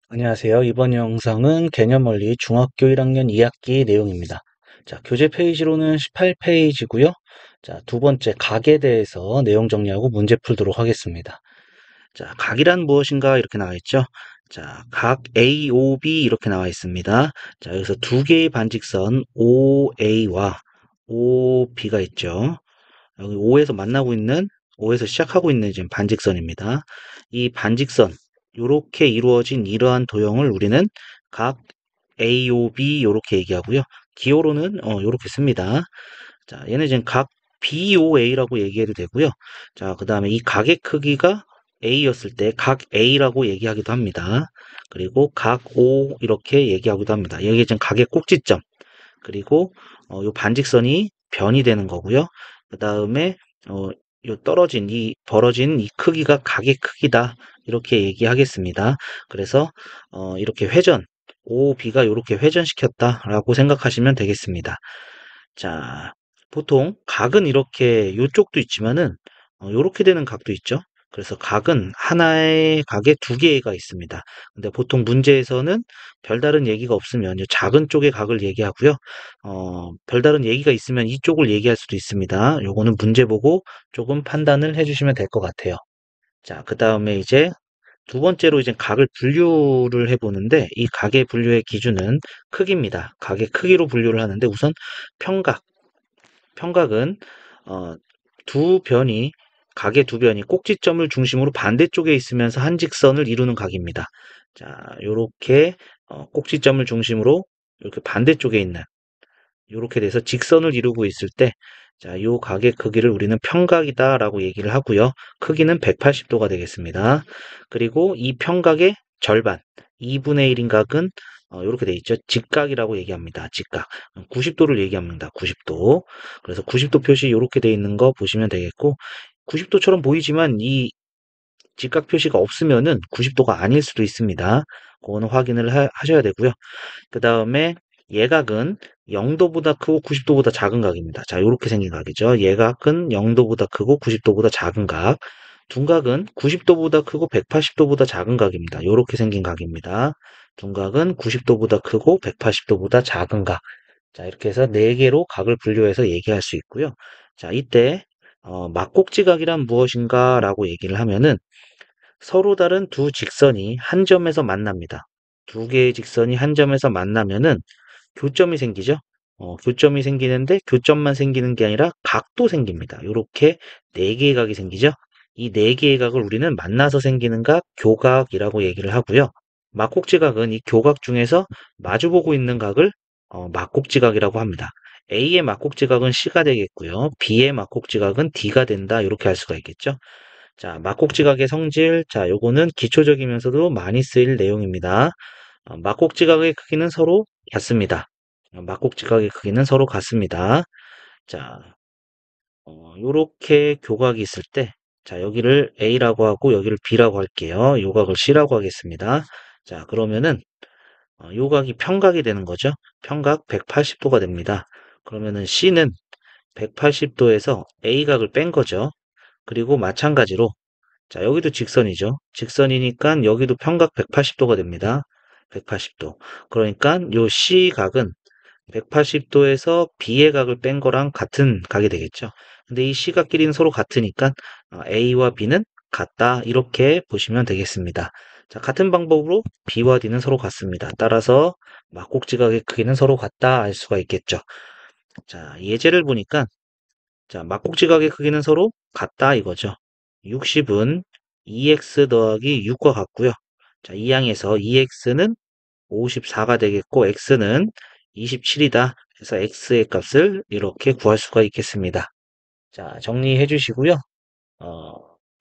안녕하세요. 이번 영상은 개념원리 중학교 1학년 2학기 내용입니다. 자, 교재 페이지로는 18페이지고요. 자, 두 번째 각에 대해서 내용 정리하고 문제 풀도록 하겠습니다. 자, 각이란 무엇인가 이렇게 나와 있죠. 자, 각 AOB 이렇게 나와 있습니다. 자, 여기서 두 개의 반직선 OA와 OB가 있죠. 여기 O에서 만나고 있는 O에서 시작하고 있는 지금 반직선입니다. 이 반직선 요렇게 이루어진 이러한 도형을 우리는 각 AOB 요렇게 얘기하고요. 기호로는 요렇게 씁니다. 자, 얘는 지금 각 BOA라고 얘기해도 되고요. 자, 그 다음에 이 각의 크기가 A였을 때 각 A라고 얘기하기도 합니다. 그리고 각 O 이렇게 얘기하기도 합니다. 여기 지금 각의 꼭지점 그리고 요 반직선이 변이 되는 거고요. 그 다음에 요 떨어진 이 벌어진 이 크기가 각의 크기다 이렇게 얘기하겠습니다. 그래서 이렇게 회전 OB가 이렇게 회전시켰다라고 생각하시면 되겠습니다. 자, 보통 각은 이렇게 요쪽도 있지만은 요렇게 되는 각도 있죠. 그래서 각은 하나의 각에 두 개가 있습니다. 근데 보통 문제에서는 별다른 얘기가 없으면 요 작은 쪽의 각을 얘기하고요. 별다른 얘기가 있으면 이쪽을 얘기할 수도 있습니다. 요거는 문제 보고 조금 판단을 해주시면 될 것 같아요. 자, 그 다음에 이제 두 번째로 이제 각을 분류를 해보는데 이 각의 분류의 기준은 크기입니다. 각의 크기로 분류를 하는데 우선 평각. 평각은 어, 두 변이 각의 두 변이 꼭지점을 중심으로 반대쪽에 있으면서 한 직선을 이루는 각입니다. 자, 요렇게 꼭지점을 중심으로 이렇게 반대쪽에 있는 요렇게 돼서 직선을 이루고 있을 때 자, 요 각의 크기를 우리는 평각이다라고 얘기를 하고요. 크기는 180도가 되겠습니다. 그리고 이 평각의 절반, 2분의 1인 각은 이렇게 돼 있죠. 직각이라고 얘기합니다. 직각. 90도를 얘기합니다. 90도. 그래서 90도 표시 이렇게 돼 있는 거 보시면 되겠고 90도처럼 보이지만 이 직각 표시가 없으면은 90도가 아닐 수도 있습니다. 그거는 확인을 하셔야 되고요. 그 다음에 예각은 0도보다 크고 90도보다 작은 각입니다. 자, 이렇게 생긴 각이죠. 예각은 0도보다 크고 90도보다 작은 각. 둔각은 90도보다 크고 180도보다 작은 각입니다. 이렇게 생긴 각입니다. 둔각은 90도보다 크고 180도보다 작은 각. 자, 이렇게 해서 네 개로 각을 분류해서 얘기할 수 있고요. 자, 이때 막꼭지각이란 무엇인가 라고 얘기를 하면은 서로 다른 두 직선이 한 점에서 만납니다. 두 개의 직선이 한 점에서 만나면은 교점이 생기죠. 교점이 생기는데 교점만 생기는 게 아니라 각도 생깁니다. 이렇게 네 개의 각이 생기죠. 이 네 개의 각을 우리는 만나서 생기는 각, 교각이라고 얘기를 하고요. 막꼭지각은 이 교각 중에서 마주보고 있는 각을 막꼭지각이라고 합니다. A의 막꼭지각은 C가 되겠고요. B의 막꼭지각은 D가 된다. 이렇게 할 수가 있겠죠. 자, 막꼭지각의 성질. 자, 요거는 기초적이면서도 많이 쓰일 내용입니다. 막꼭지각의 크기는 서로 같습니다. 막꼭지각의 크기는 서로 같습니다. 자, 요렇게 교각이 있을 때, 자, 여기를 A라고 하고 여기를 B라고 할게요. 요 각을 C라고 하겠습니다. 자, 그러면은 요 각이 평각이 되는 거죠. 평각 180도가 됩니다. 그러면은 C는 180도에서 A각을 뺀 거죠. 그리고 마찬가지로 자, 여기도 직선이죠. 직선이니까 여기도 평각 180도가 됩니다. 180도. 그러니까 요 C각은 180도에서 B의 각을 뺀 거랑 같은 각이 되겠죠. 근데 이 C각끼리는 서로 같으니까 A와 B는 같다. 이렇게 보시면 되겠습니다. 자, 같은 방법으로 B와 D는 서로 같습니다. 따라서 막꼭지각의 크기는 서로 같다 알 수가 있겠죠. 자, 예제를 보니까 자, 막꼭지각의 크기는 서로 같다 이거죠. 60은 2x 더하기 6과 같고요. 자, 이 항에서 2x는 54가 되겠고 x는 27이다. 그래서 x의 값을 이렇게 구할 수가 있겠습니다. 자, 정리해 주시고요. 어,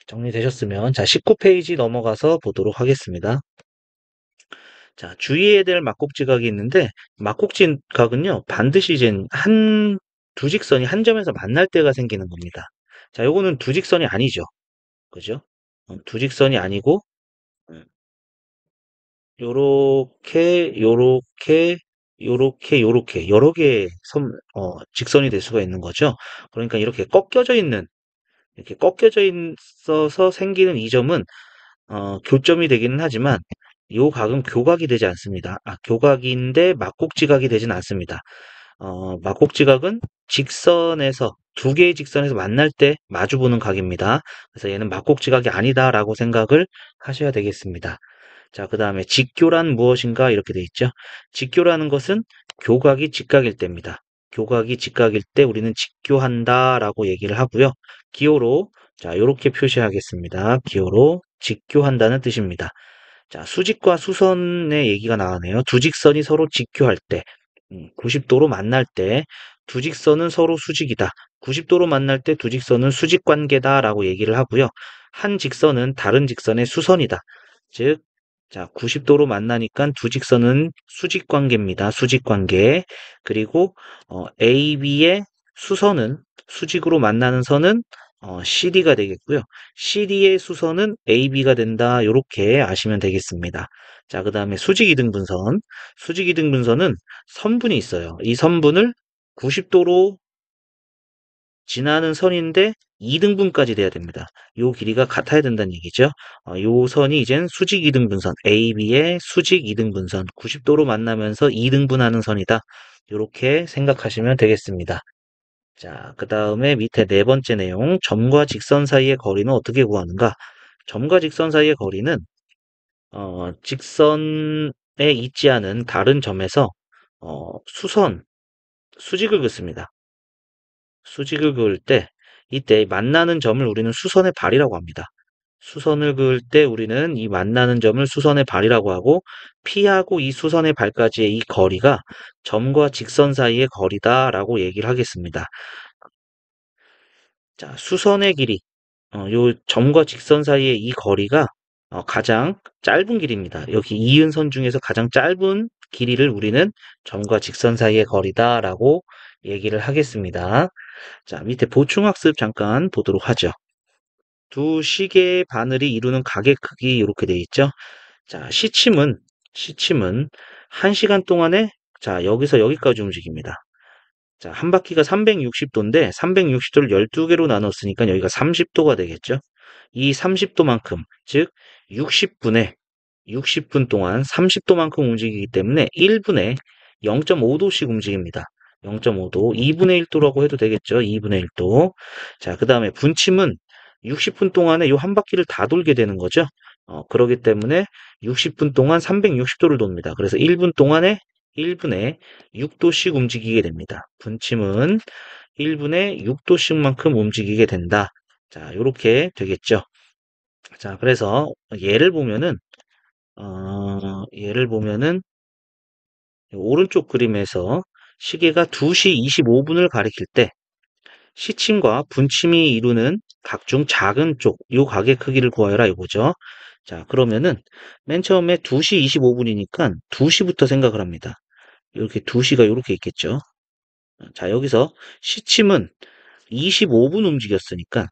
정리되셨으면 자, 19페이지 넘어가서 보도록 하겠습니다. 자, 주의해야 될 막꼭지각이 있는데 막꼭지각은요. 반드시 이제 두 직선이 한 점에서 만날 때가 생기는 겁니다. 자, 요거는 두 직선이 아니죠. 그죠? 두 직선이 아니고 음, 요렇게 요렇게 요렇게 요렇게 여러 개의 직선이 될 수가 있는 거죠. 그러니까 이렇게 꺾여져 있는 이렇게 꺾여져 있어서 생기는 이 점은 교점이 되기는 하지만 요 각은 교각이 되지 않습니다. 교각인데 막곡지각이 되진 않습니다. 막곡지각은 직선에서 두 개의 직선에서 만날 때 마주보는 각입니다. 그래서 얘는 막곡지각이 아니다라고 생각을 하셔야 되겠습니다. 자, 그 다음에 직교란 무엇인가 이렇게 돼 있죠. 직교라는 것은 교각이 직각일 때입니다. 교각이 직각일 때 우리는 직교한다라고 얘기를 하고요. 기호로 자, 이렇게 표시하겠습니다. 기호로 직교한다는 뜻입니다. 자, 수직과 수선의 얘기가 나오네요. 두 직선이 서로 직교할 때, 90도로 만날 때, 두 직선은 서로 수직이다. 90도로 만날 때 두 직선은 수직 관계다라고 얘기를 하고요. 한 직선은 다른 직선의 수선이다. 즉, 자, 90도로 만나니까 두 직선은 수직 관계입니다. 수직 관계. 그리고 AB의 수선은 수직으로 만나는 선은 CD가 되겠고요. CD의 수선은 AB가 된다. 이렇게 아시면 되겠습니다. 자, 그 다음에 수직이등분선. 수직이등분선은 선분이 있어요. 이 선분을 90도로 지나는 선인데 2등분까지 돼야 됩니다. 요 길이가 같아야 된다는 얘기죠. 요 선이 이젠 수직 이등분선, AB의 수직 이등분선, 90도로 만나면서 2등분하는 선이다. 이렇게 생각하시면 되겠습니다. 자, 그 다음에 밑에 네 번째 내용, 점과 직선 사이의 거리는 어떻게 구하는가? 점과 직선 사이의 거리는 직선에 있지 않은 다른 점에서 수직을 긋습니다. 수직을 그을 때 이때 만나는 점을 우리는 수선의 발이라고 합니다. 수선을 그을 때 우리는 이 만나는 점을 수선의 발이라고 하고 P하고 이 수선의 발까지의 이 거리가 점과 직선 사이의 거리다라고 얘기를 하겠습니다. 자, 수선의 길이, 요 점과 직선 사이의 이 거리가 가장 짧은 길입니다. 여기 이은선 중에서 가장 짧은 길이를 우리는 점과 직선 사이의 거리다라고 얘기를 하겠습니다. 자, 밑에 보충학습 잠깐 보도록 하죠. 두 시계의 바늘이 이루는 각의 크기 이렇게 돼 있죠. 자, 시침은 1시간 동안에 자, 여기서 여기까지 움직입니다. 자, 한 바퀴가 360도인데 360도를 12개로 나눴으니까 여기가 30도가 되겠죠. 이 30도만큼, 즉 60분 동안 30도만큼 움직이기 때문에 1분에 0.5도씩 움직입니다. 0.5도, 2분의 1도라고 해도 되겠죠. 2분의 1도. 자, 그 다음에 분침은 60분 동안에 이 한 바퀴를 다 돌게 되는 거죠. 그러기 때문에 60분 동안 360도를 돕니다. 그래서 1분에 6도씩 움직이게 됩니다. 분침은 1분에 6도씩만큼 움직이게 된다. 자, 이렇게 되겠죠. 자, 그래서 예를 보면은 오른쪽 그림에서 시계가 2시 25분을 가리킬 때 시침과 분침이 이루는 각 중 작은 쪽, 요 각의 크기를 구하여라 이거죠. 자, 그러면은 맨 처음에 2시 25분이니까 2시부터 생각을 합니다. 이렇게 2시가 이렇게 있겠죠. 자, 여기서 시침은 25분 움직였으니까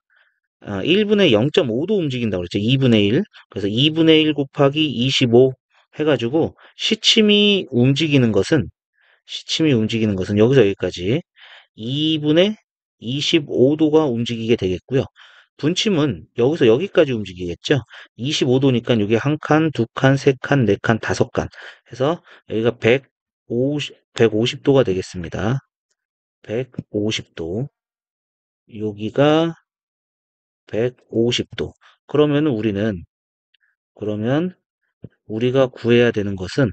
1분에 0.5도 움직인다고 그랬죠. 2분의 1. 그래서 2분의 1 곱하기 25 해가지고 시침이 움직이는 것은 여기서 여기까지 2분의 25도가 움직이게 되겠고요. 분침은 여기서 여기까지 움직이겠죠. 25도니까 여기 한 칸, 두 칸, 세 칸, 네 칸, 다섯 칸 해서 여기가 150도가 되겠습니다. 150도. 여기가 150도. 그러면 우리가 구해야 되는 것은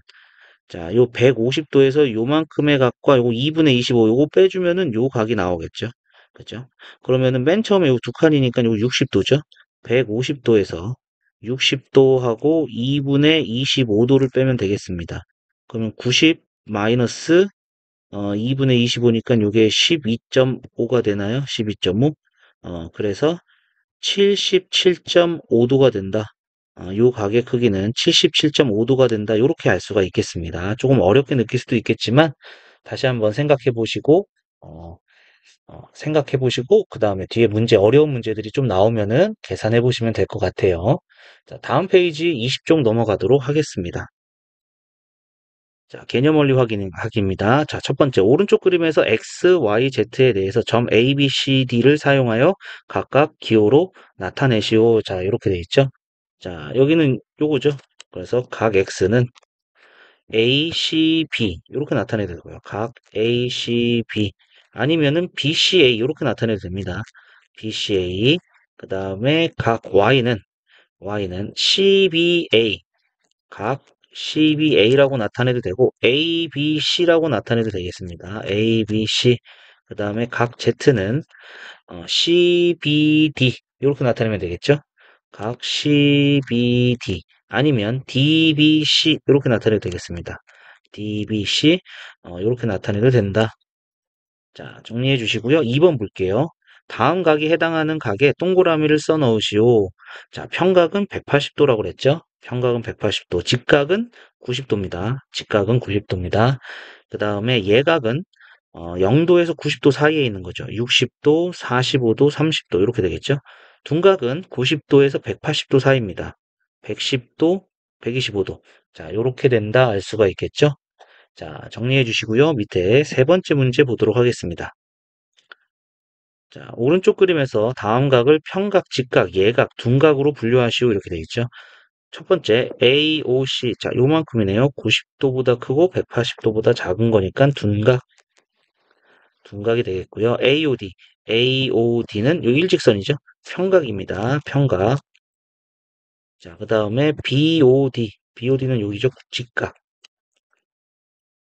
자, 요 150도에서 요만큼의 각과 요거 2분의 25 요거 빼주면은 요 각이 나오겠죠. 그죠? 그러면은 맨 처음에 요 두 칸이니까 요거 60도죠. 150도에서 60도하고 2분의 25도를 빼면 되겠습니다. 그러면 90 마이너스 2분의 25니까 요게 12.5가 되나요? 12.5. 그래서 77.5도가 된다. 요 가게 크기는 77.5도가 된다. 이렇게 알 수가 있겠습니다. 조금 어렵게 느낄 수도 있겠지만 다시 한번 어, 생각해 보시고 그 다음에 뒤에 어려운 문제들이 좀 나오면은 계산해 보시면 될 것 같아요. 자, 다음 페이지 20쪽 넘어가도록 하겠습니다. 자, 개념 원리 확인입니다. 자, 첫 번째, 오른쪽 그림에서 X, Y, Z에 대해서 점 A, B, C, D를 사용하여 각각 기호로 나타내시오. 자, 이렇게 돼 있죠. 자, 여기는 요거죠. 그래서 각 X는 A, C, B 이렇게 나타내도 되고요. 각 A, C, B 아니면은 B, C, A 이렇게 나타내도 됩니다. B, C, A 그 다음에 각 Y는 C, B, A 각 CBA라고 나타내도 되고 ABC라고 나타내도 되겠습니다. ABC 그 다음에 각 Z는 CBD 이렇게 나타내면 되겠죠. 각 CBD 아니면 DBC 이렇게 나타내도 되겠습니다. DBC 이렇게 나타내도 된다. 자, 정리해 주시고요. 2번 볼게요. 다음 각이 해당하는 각에 동그라미를 써 넣으시오. 자, 평각은 180도라고 그랬죠? 평각은 180도, 직각은 90도입니다. 직각은 90도입니다. 그 다음에 예각은 0도에서 90도 사이에 있는 거죠. 60도, 45도, 30도 이렇게 되겠죠? 둔각은 90도에서 180도 사이입니다. 110도, 125도. 자, 이렇게 된다 알 수가 있겠죠? 자, 정리해 주시고요. 밑에 세 번째 문제 보도록 하겠습니다. 자, 오른쪽 그림에서 다음 각을 평각, 직각, 예각, 둔각으로 분류하시오. 이렇게 되어 있죠. 첫 번째, AOC. 자, 요만큼이네요. 90도보다 크고 180도보다 작은 거니까 둔각이 되겠고요. AOD는 요 일직선이죠. 평각입니다. 평각. 자, 그 다음에 BOD는 여기죠. 직각.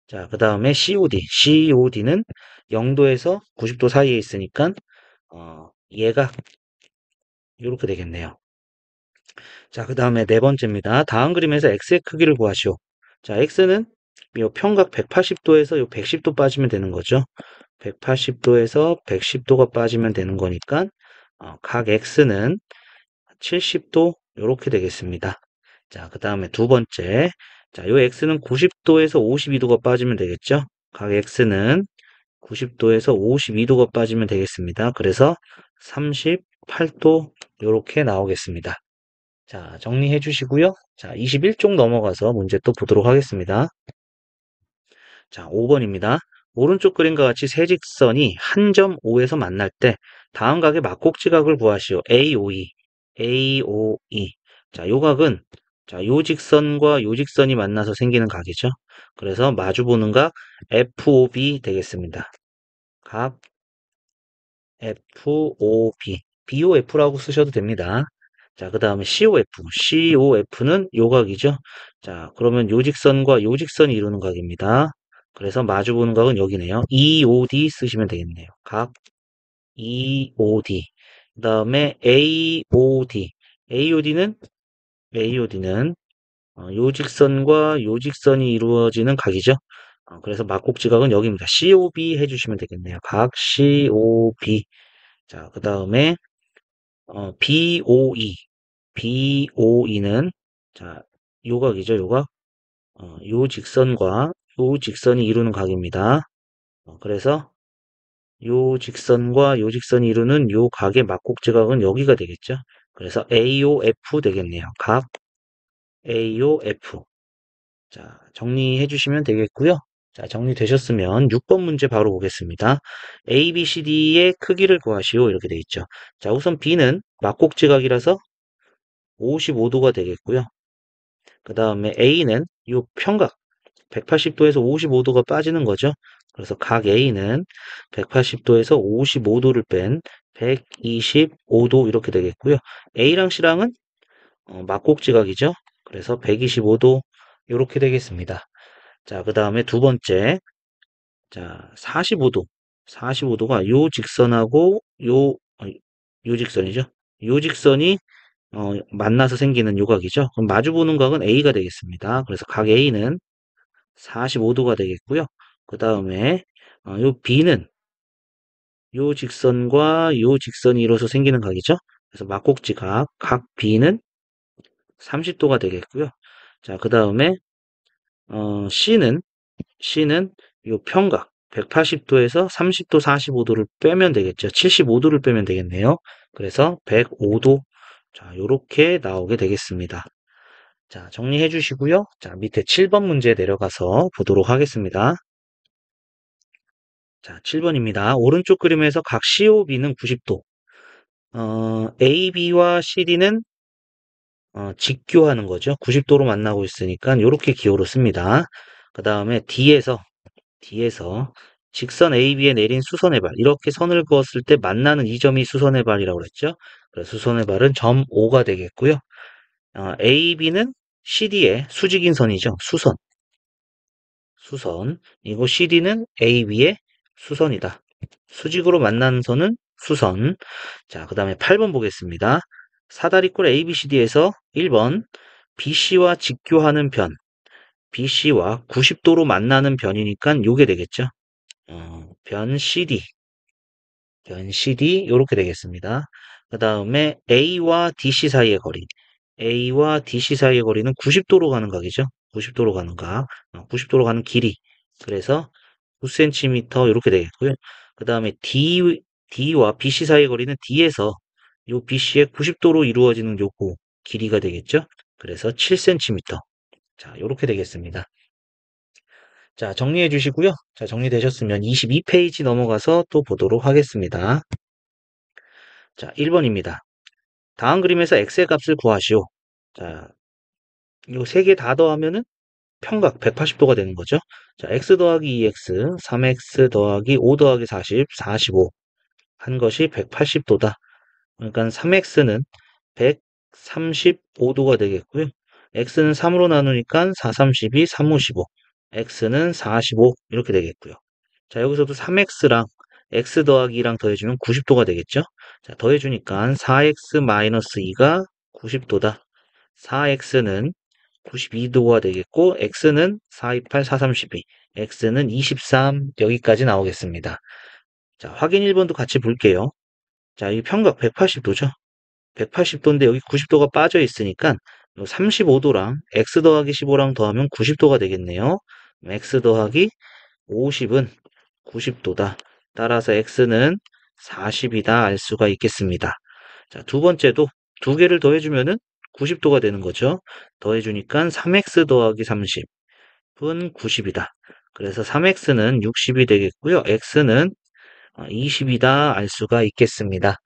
자, 그 다음에 COD는 0도에서 90도 사이에 있으니까 얘가 이렇게 되겠네요. 자, 그 다음에 네 번째입니다. 다음 그림에서 x의 크기를 구하시오. 자, x는 요 평각 180도에서 요 110도 빠지면 되는 거죠. 180도에서 110도가 빠지면 되는 거니까 각 x는 70도 이렇게 되겠습니다. 자, 그 다음에 두 번째. 자, 요 x는 90도에서 52도가 빠지면 되겠죠. 각 x는 90도에서 52도가 빠지면 되겠습니다. 그래서 38도 이렇게 나오겠습니다. 자, 정리해 주시고요. 자, 21쪽 넘어가서 문제 또 보도록 하겠습니다. 자, 5번입니다. 오른쪽 그림과 같이 세 직선이 한 점 O에서 만날 때 다음 각의 막곡지각을 구하시오. AOE. 자, 요 각은 자, 요 직선과 요 직선이 만나서 생기는 각이죠. 그래서 마주보는 각 FOB 되겠습니다. 각 FOB. BOF라고 쓰셔도 됩니다. 자, 그 다음에 COF는 요 각이죠. 자, 그러면 요 직선과 요 직선이 이루는 각입니다. 그래서 마주보는 각은 여기네요. EOD 쓰시면 되겠네요. 각 EOD. 그 다음에 AOD. AOD는 요 직선과 요 직선이 이루어지는 각이죠. 그래서 막곡지각은 여기입니다. COB 해주시면 되겠네요. 각 COB. 자, 그 다음에 BOE. BOE는 자, 요 각이죠, 요 각. 요 직선과 요 직선이 이루는 각입니다. 그래서 요 직선과 요 직선이 이루는 요 각의 막곡지각은 여기가 되겠죠. 그래서 AOF 되겠네요. 각 AOF. 자, 정리해 주시면 되겠고요. 자, 정리되셨으면 6번 문제 바로 보겠습니다. A, B, C, D의 크기를 구하시오. 이렇게 돼 있죠. 자, 우선 B는 막곡지각이라서 55도가 되겠고요. 그 다음에 A는 이 평각 180도에서 55도가 빠지는 거죠. 그래서 각 A는 180도에서 55도를 뺀 125도 이렇게 되겠고요. A랑 C랑은 막곡지각이죠. 그래서 125도 이렇게 되겠습니다. 자, 그 다음에 두 번째. 자, 45도가 요 직선하고 요 직선이죠. 요 직선이 만나서 생기는 요각이죠. 그럼 마주보는 각은 A가 되겠습니다. 그래서 각 A는 45도가 되겠고요. 그 다음에 요 B는 요 직선과 요 직선이 이뤄서 생기는 각이죠. 그래서 막곡지각 각 B는 30도가 되겠고요. 자, 그 다음에 C는 요 평각 180도에서 30도, 45도를 빼면 되겠죠. 75도를 빼면 되겠네요. 그래서 105도. 자, 요렇게 나오게 되겠습니다. 자, 정리해 주시고요. 자, 밑에 7번 문제 내려가서 보도록 하겠습니다. 자, 7번입니다. 오른쪽 그림에서 각 COB는 90도, AB와 CD는 직교하는 거죠. 90도로 만나고 있으니까 이렇게 기호로 씁니다. 그 다음에 D에서 직선 AB에 내린 수선의 발, 이렇게 선을 그었을 때 만나는 이 점이 수선의 발이라고 그랬죠. 그래서 수선의 발은 점 O가 되겠고요. AB는 CD의 수직인 선이죠. 수선. 이고 CD는 AB의 수선이다. 수직으로 만나는 선은 수선. 자, 그 다음에 8번 보겠습니다. 사다리꼴 ABCD에서 1번 BC와 직교하는 변, BC와 90도로 만나는 변이니까 요게 되겠죠. 변 CD 이렇게 되겠습니다. 그 다음에 A와 DC 사이의 거리, A와 DC 사이의 거리는 90도로 가는 각이죠. 90도로 가는 각, 90도로 가는 길이. 그래서 9cm 이렇게 되겠고요. 그 다음에 D와 BC 사이의 거리는 D에서 요 BC의 90도로 이루어지는 요거 길이가 되겠죠. 그래서 7cm. 자, 이렇게 되겠습니다. 자, 정리해 주시고요. 자, 정리되셨으면 22페이지 넘어가서 또 보도록 하겠습니다. 자, 1번입니다. 다음 그림에서 x의 값을 구하시오. 자, 요 세 개 다 더하면은 평각 180도가 되는 거죠. 자, x 더하기 2x, 3x 더하기 5 더하기 40, 45 한 것이 180도다. 그러니까 3x는 135도가 되겠고요. x는 3으로 나누니까 4, 32, 3, 5, 15. x는 45 이렇게 되겠고요. 자, 여기서도 3x랑 x 더하기 2랑 더해주면 90도가 되겠죠? 자, 더해주니까 4x-2가 90도다. 4x는 92도가 되겠고, x는 428, 432, x는 23, 여기까지 나오겠습니다. 자, 확인 1번도 같이 볼게요. 자, 이 평각 180도죠? 180도인데 여기 90도가 빠져 있으니까 35도랑 x 더하기 15랑 더하면 90도가 되겠네요. x 더하기 50은 90도다. 따라서 x는 40이다 알 수가 있겠습니다. 자, 두 번째도 두 개를 더해주면은 90도가 되는 거죠. 더해주니까 3x 더하기 30은 90이다. 그래서 3x는 60이 되겠고요. x는 20이다 알 수가 있겠습니다.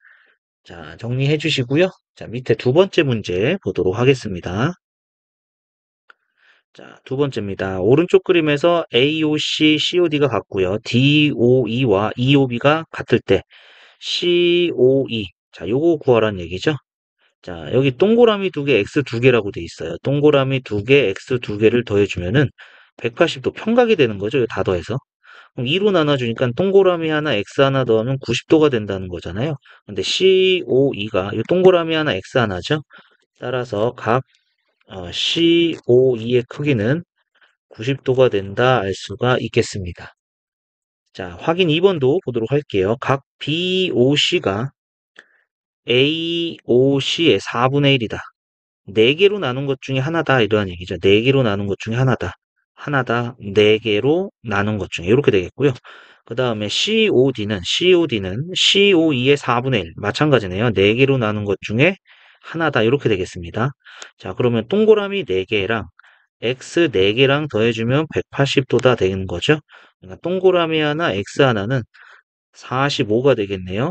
자, 정리해 주시고요. 자, 밑에 두 번째 문제 보도록 하겠습니다. 자, 두 번째입니다. 오른쪽 그림에서 AOC, COD가 같고요. DOE와 EOB가 같을 때 COE. 자, 요거 구하라는 얘기죠. 자, 여기 동그라미 두 개, X 두 개라고 돼 있어요. 동그라미 두 개, X 두 개를 더해주면은 180도 평각이 되는 거죠. 이거 다 더해서. 그럼 2로 나눠주니까 동그라미 하나, X 하나 더하면 90도가 된다는 거잖아요. 근데 COE가 이 동그라미 하나, X 하나죠. 따라서 각 COE의 크기는 90도가 된다 알 수가 있겠습니다. 자, 확인 2번도 보도록 할게요. 각 BOC가 AOC의 4분의 1이다. 4개로 나눈 것 중에 하나다 이러한 얘기죠. 4개로 나눈 것 중에 하나다. 4개로 나눈 것 중에 이렇게 되겠고요. 그 다음에 COD는 COE의 4분의 1 마찬가지네요. 4개로 나눈 것 중에 하나다 이렇게 되겠습니다. 자, 그러면 동그라미 4개랑 X 4개랑 더해주면 180도다 되는 거죠. 그러니까 동그라미 하나, X 하나는 45가 되겠네요.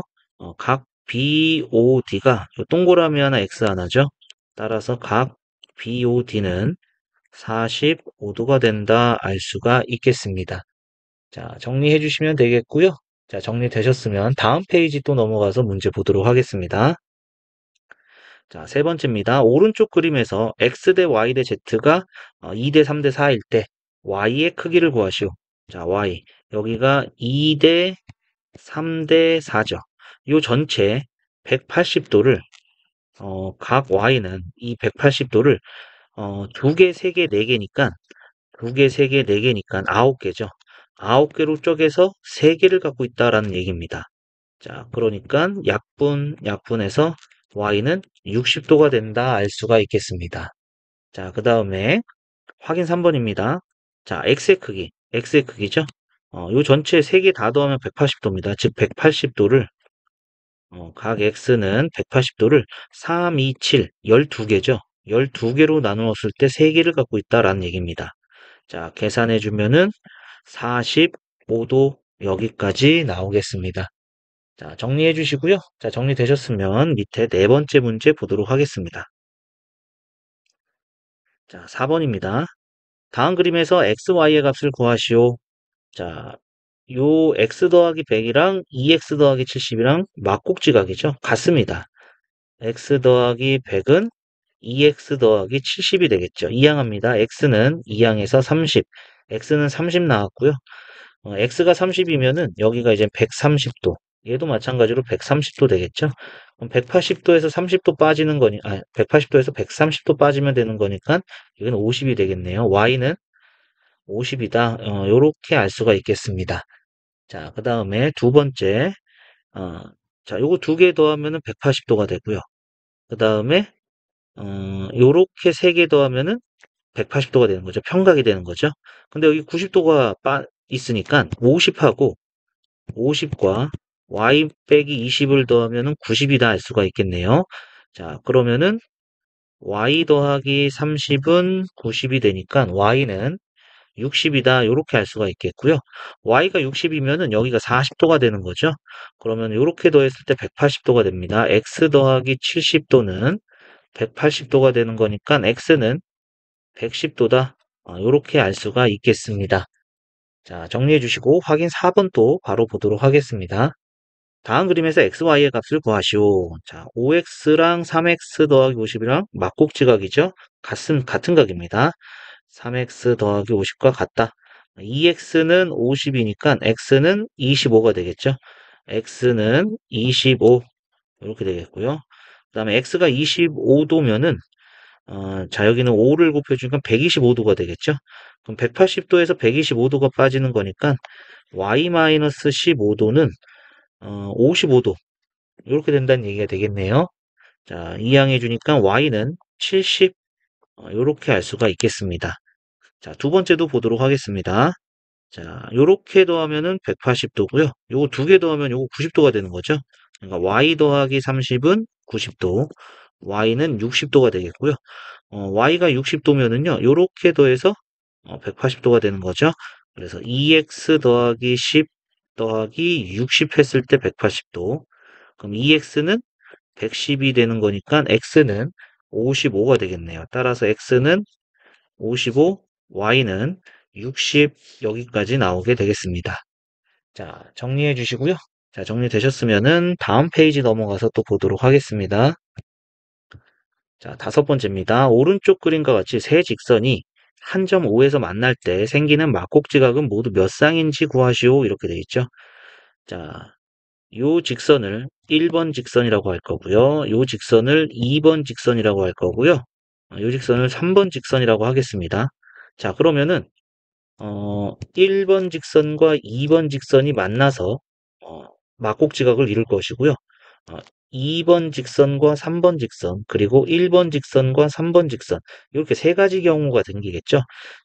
각 BOD가 동그라미 하나, X 하나죠. 따라서 각 BOD는 45도가 된다 알 수가 있겠습니다. 자, 정리해 주시면 되겠고요. 자, 정리되셨으면 다음 페이지 또 넘어가서 문제 보도록 하겠습니다. 자, 세 번째입니다. 오른쪽 그림에서 x 대 y 대 z가 2대 3 대 4일 때 y의 크기를 구하시오. 자, y. 여기가 2 대 3 대 4죠. 요 전체 180도를 각 y는 이 180도를 2개, 3개, 4개니까 2개, 3개, 4개니까 9개죠. 9개로 쪼개서 3개를 갖고 있다라는 얘기입니다. 자, 그러니까 약분해서 y는 60도가 된다 알 수가 있겠습니다. 자, 그 다음에 확인 3번입니다. 자, x의 크기죠. 요 전체 3개 다 더하면 180도입니다. 즉 180도를 각 x는 180도를 3, 2, 7, 12개죠. 12개로 나누었을 때 3개를 갖고 있다라는 얘기입니다. 자, 계산해 주면은 45도 여기까지 나오겠습니다. 자, 정리해 주시고요. 자, 정리되셨으면 밑에 네 번째 문제 보도록 하겠습니다. 자, 4번입니다. 다음 그림에서 xy의 값을 구하시오. 자, 요 x 더하기 100이랑 2x 더하기 70이랑 막곡지각이죠. 같습니다. x 더하기 100은 2x 더하기 70이 되겠죠. 이항합니다. x는 2항에서 30, x는 30 나왔고요. x가 30이면은 여기가 이제 130도. 얘도 마찬가지로 130도 되겠죠. 그럼 180도에서 30도 빠지는 거니, 180도에서 130도 빠지면 되는 거니까 이건 50이 되겠네요. y는 50이다. 요렇게 알 수가 있겠습니다. 자, 그 다음에 두 번째, 어, 자, 요거 두 개 더하면은 180도가 되고요. 그 다음에, 요렇게 세 개 더하면은 180도가 되는 거죠. 평각이 되는 거죠. 근데 여기 90도가 있으니까 50과 y 빼기 20을 더하면은 90이다 할 수가 있겠네요. 자, 그러면은 y 더하기 30은 90이 되니까 y는 60이다 이렇게 할 수가 있겠고요. y가 60이면은 여기가 40도가 되는 거죠. 그러면 이렇게 더했을 때 180도가 됩니다. x 더하기 70도는 180도가 되는 거니까 x는 110도다. 이렇게 알 수가 있겠습니다. 자, 정리해 주시고 확인 4번 또 바로 보도록 하겠습니다. 다음 그림에서 x, y의 값을 구하시오. 자, 5x랑 3x 더하기 50이랑 막곡지각이죠. 같은 각입니다. 3x 더하기 50과 같다. 2x는 50이니까 x는 25가 되겠죠. x는 25 이렇게 되겠고요. 그 다음에 x가 25도면은 자 여기는 5를 곱해주니까 125도가 되겠죠. 그럼 180도에서 125도가 빠지는 거니까 y-15도는 55도 이렇게 된다는 얘기가 되겠네요. 자, 이항해 주니까 y는 70 이렇게 알 수가 있겠습니다. 자, 두 번째도 보도록 하겠습니다. 자, 요렇게 더하면은 180도고요. 요거 두 개 더하면 요거 90도가 되는 거죠. 그러니까 y 더하기 30은 90도, y는 60도가 되겠고요. y가 60도면은요, 요렇게 더해서 180도가 되는 거죠. 그래서 2x 더하기 10 더하기 60 했을 때 180도. 그럼 2x는 110이 되는 거니까 x는 55가 되겠네요. 따라서 x는 55, y는 60 여기까지 나오게 되겠습니다. 자, 정리해 주시고요. 자, 정리되셨으면은 다음 페이지 넘어가서 또 보도록 하겠습니다. 자, 다섯 번째입니다. 오른쪽 그림과 같이 세 직선이 한 점 O에서 만날 때 생기는 막곡지각은 모두 몇 쌍인지 구하시오. 이렇게 되어 있죠. 자, 요 직선을 1번 직선이라고 할 거고요. 요 직선을 2번 직선이라고 할 거고요. 요 직선을 3번 직선이라고 하겠습니다. 자, 그러면은 1번 직선과 2번 직선이 만나서 어, 막곡지각을 이룰 것이고요. 어, 2번 직선과 3번 직선, 그리고 1번 직선과 3번 직선, 이렇게 세 가지 경우가 생기겠죠.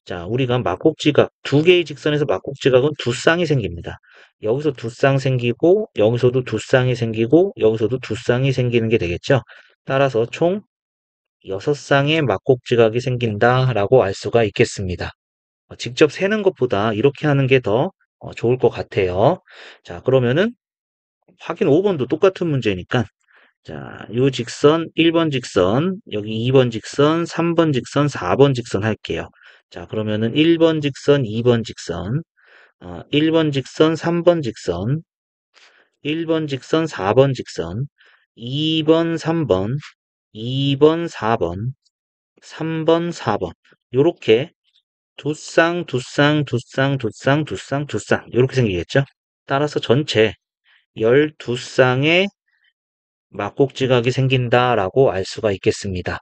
자, 우리가 막곡지각, 두 개의 직선에서 막곡지각은 두 쌍이 생깁니다. 여기서 두 쌍 생기고, 여기서도 두 쌍이 생기고, 여기서도 두 쌍이 생기는 게 되겠죠. 따라서 총 6쌍의 막곡지각이 생긴다라고 알 수가 있겠습니다. 직접 세는 것보다 이렇게 하는 게 더 좋을 것 같아요. 자, 그러면은 확인 5번도 똑같은 문제니까 자, 요 직선 1번 직선, 여기 2번 직선, 3번 직선, 4번 직선 할게요. 자, 그러면은 1번 직선, 2번 직선, 1번 직선, 3번 직선, 1번 직선, 4번 직선, 2번, 3번, 2번, 4번, 3번, 4번. 요렇게 두 쌍, 두 쌍, 두 쌍, 두 쌍, 두 쌍, 두 쌍. 이렇게 생기겠죠? 따라서 전체 12쌍의 막곡지각이 생긴다라고 알 수가 있겠습니다.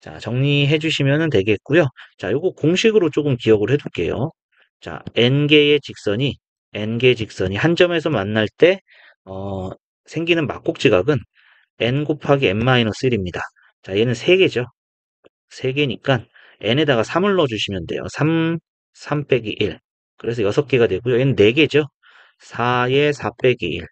자, 정리해 주시면 되겠고요. 자, 요거 공식으로 조금 기억을 해 둘게요. 자, n개 직선이 한 점에서 만날 때, 생기는 막곡지각은 n 곱하기 n-1입니다. 자, 얘는 3개죠. 3개니까 n에다가 3을 넣어주시면 돼요. 3 빼기 1. 그래서 6개가 되고요. 얘는 4개죠. 4에 4 빼기 1.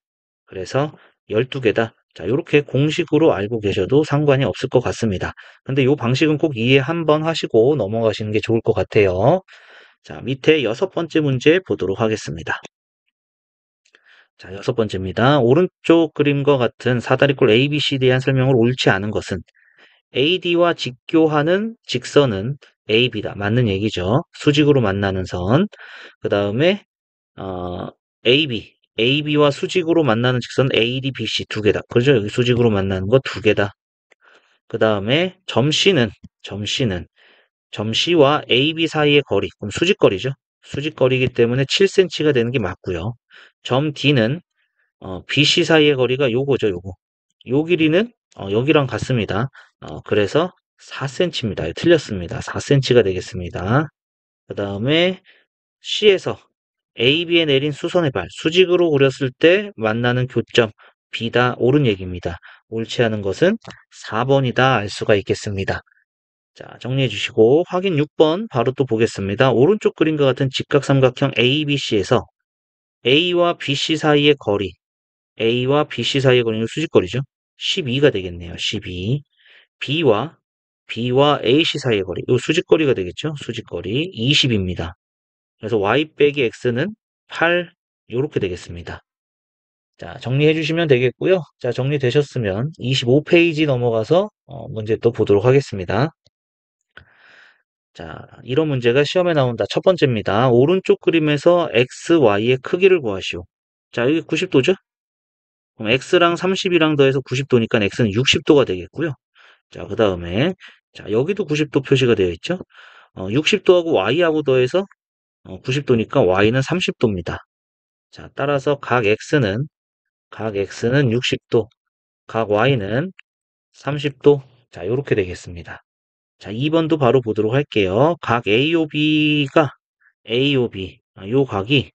그래서 12개다. 자, 이렇게 공식으로 알고 계셔도 상관이 없을 것 같습니다. 근데 이 방식은 꼭 이해 한번 하시고 넘어가시는 게 좋을 것 같아요. 자, 밑에 6번째 문제 보도록 하겠습니다. 자, 6번째입니다. 오른쪽 그림과 같은 사다리꼴 ABCD에 대한 설명을 옳지 않은 것은 AD와 직교하는 직선은 AB다. 맞는 얘기죠. 수직으로 만나는 선. 그 다음에 AB와 수직으로 만나는 직선 AD, BC 두 개다. 그죠? 여기 수직으로 만나는 거 두 개다. 그 다음에 점 C와 AB 사이의 거리, 그럼 수직거리죠. 수직거리이기 때문에 7cm가 되는 게 맞고요. 점 D는 BC 사이의 거리가 요거죠, 요거. 요 길이는 여기랑 같습니다. 그래서 4cm입니다. 틀렸습니다. 4cm가 되겠습니다. 그 다음에 C에서 AB에 내린 수선의 발, 수직으로 그렸을 때 만나는 교점 B다. 옳은 얘기입니다. 옳지 않은 것은 4번이다. 알 수가 있겠습니다. 자, 정리해 주시고 확인 6번 바로 또 보겠습니다. 오른쪽 그림과 같은 직각삼각형 ABC에서 A와 BC 사이의 거리, A와 BC 사이의 거리는 수직거리죠. 12가 되겠네요. 12. B와 AC 사이의 거리, 이 수직거리가 되겠죠. 수직거리 20입니다. 그래서 Y 빼기 X는 8 이렇게 되겠습니다. 자, 정리해 주시면 되겠고요. 자, 정리되셨으면 25페이지 넘어가서 문제 또 보도록 하겠습니다. 자, 이런 문제가 시험에 나온다. 첫 번째입니다. 오른쪽 그림에서 x, y의 크기를 구하시오. 자, 여기 90도죠? 그럼 x랑 30이랑 더해서 90도니까 x는 60도가 되겠고요. 자, 그 다음에 자, 여기도 90도 표시가 되어 있죠? 60도하고 y하고 더해서 90도니까 y는 30도입니다. 자, 따라서 각 x는 60도, 각 y는 30도. 자, 이렇게 되겠습니다. 자, 2번도 바로 보도록 할게요. 각 AOB, 요 각이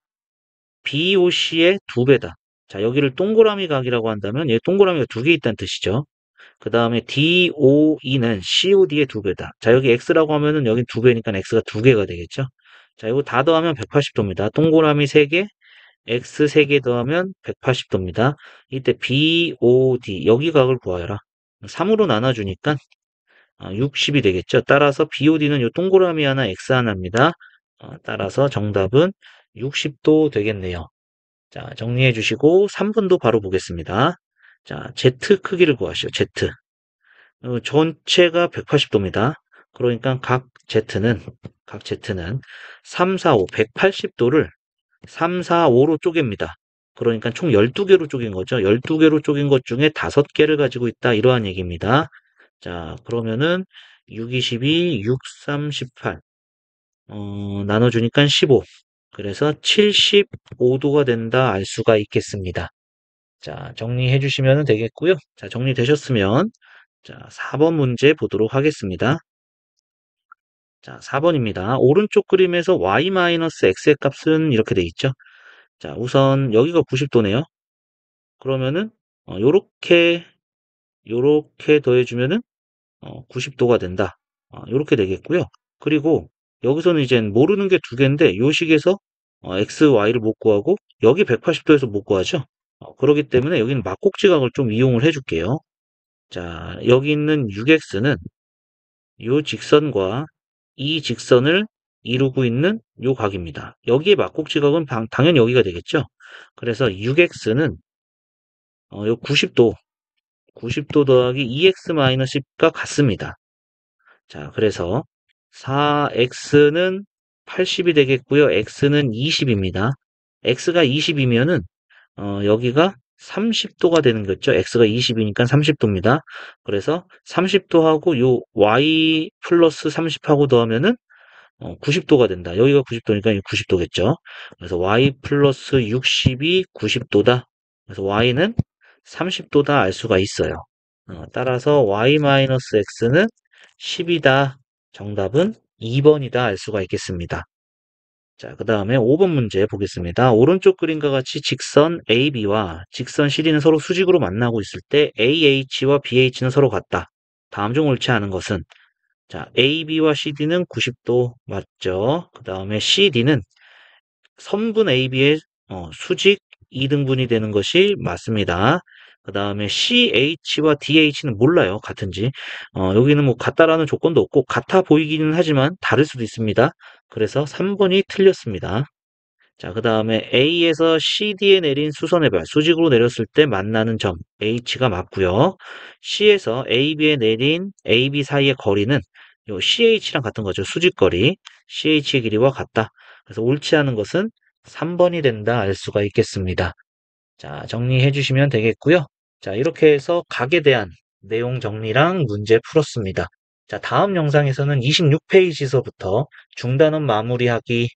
BOC의 2배다. 자, 여기를 동그라미 각이라고 한다면 얘 동그라미가 2개 있다는 뜻이죠. 그 다음에 DOE는 COD의 2배다. 자, 여기 X라고 하면은 여긴 2배니까 X가 2개가 되겠죠. 자, 이거 다 더하면 180도입니다. 동그라미 3개, X 3개 더하면 180도입니다. 이때 BOD, 여기 각을 구하여라. 3으로 나눠주니까 60이 되겠죠. 따라서 BOD는 이 동그라미 하나, X 하나입니다. 따라서 정답은 60도 되겠네요. 자, 정리해 주시고 3분도 바로 보겠습니다. 자, Z 크기를 구하시오. Z. 전체가 180도입니다. 그러니까 각 Z는 3, 4, 5, 180도를 3, 4, 5로 쪼갭니다. 그러니까 총 12개로 쪼갠 거죠. 12개로 쪼갠 것 중에 5개를 가지고 있다. 이러한 얘기입니다. 자, 그러면은 6, 22, 6, 3, 18. 나눠주니까 15. 그래서 75도가 된다 알 수가 있겠습니다. 자, 정리해 주시면 되겠고요. 자, 정리되셨으면 자, 4번 문제 보도록 하겠습니다. 자, 4번입니다. 오른쪽 그림에서 y-x의 값은 이렇게 돼 있죠. 자, 우선 여기가 90도네요. 그러면은 요렇게 더해주면은 90도가 된다. 요렇게 되겠고요. 그리고 여기서는 이제 모르는 게 두 개인데 요 식에서 x, y를 못 구하고 여기 180도에서 못 구하죠. 그렇기 때문에 여기는 막꼭지각을 좀 이용을 해줄게요. 자, 여기 있는 6x는 요 직선과 이 직선을 이루고 있는 요 각입니다. 여기에 막꼭지각은 당연히 여기가 되겠죠. 그래서 6x는 요 90도 더하기 2x-10과 같습니다. 자, 그래서 4x는 80이 되겠고요. x는 20입니다. x가 20이면은 여기가 30도가 되는 거죠. x가 20이니까 30도입니다. 그래서 30도하고 요 y 플러스 30하고 더하면은 90도가 된다. 여기가 90도니까 90도겠죠. 그래서 y 플러스 60이 90도다. 그래서 y는 30도다 알 수가 있어요. 따라서 y-x는 10이다. 정답은 2번이다 알 수가 있겠습니다. 자, 그 다음에 5번 문제 보겠습니다. 오른쪽 그림과 같이 직선 AB와 직선 CD는 서로 수직으로 만나고 있을 때 AH와 BH는 서로 같다. 다음 중 옳지 않은 것은 자, AB와 CD는 90도 맞죠? 그 다음에 CD는 선분 AB의 수직 2등분이 되는 것이 맞습니다. 그 그 다음에 CH와 DH는 몰라요. 같은지. 여기는 뭐 같다라는 조건도 없고 같아 보이기는 하지만 다를 수도 있습니다. 그래서 3번이 틀렸습니다. 자, 그 다음에 A에서 CD에 내린 수선의 발, 수직으로 내렸을 때 만나는 점, H가 맞고요. C에서 AB에 내린 AB 사이의 거리는 요 CH랑 같은 거죠. 수직거리. CH의 길이와 같다. 그래서 옳지 않은 것은 3번이 된다 알 수가 있겠습니다. 자, 정리해 주시면 되겠고요. 자, 이렇게 해서 각에 대한 내용 정리랑 문제 풀었습니다. 자, 다음 영상에서는 26페이지서부터 중단원 마무리하기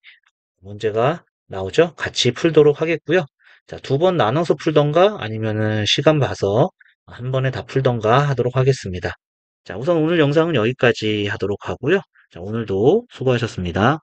문제가 나오죠. 같이 풀도록 하겠고요. 자, 두 번 나눠서 풀던가 아니면은 시간 봐서 한 번에 다 풀던가 하도록 하겠습니다. 자, 우선 오늘 영상은 여기까지 하도록 하고요. 자, 오늘도 수고하셨습니다.